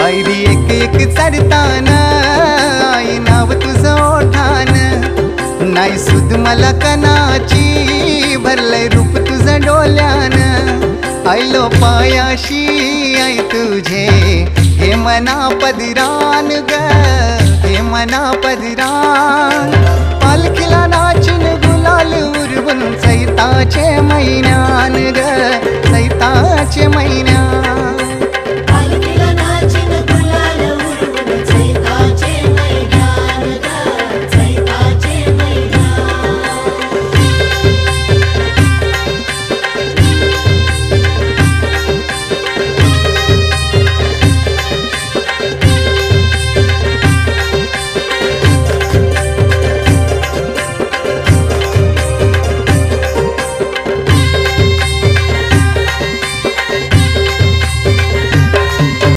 पायरी एक एक चढताना आई नाव तुझं ओठान, नाही सुद मला कणाची भरलंय रूप तुझं डोल्यान, आयलो पायाशी आई तुझे हे मना पदिरान ग, हे मना पदिरान, पालखीला नाचून गुलाल उरवून चैताचे महिन्यान ग, चैताचे महिन्यान।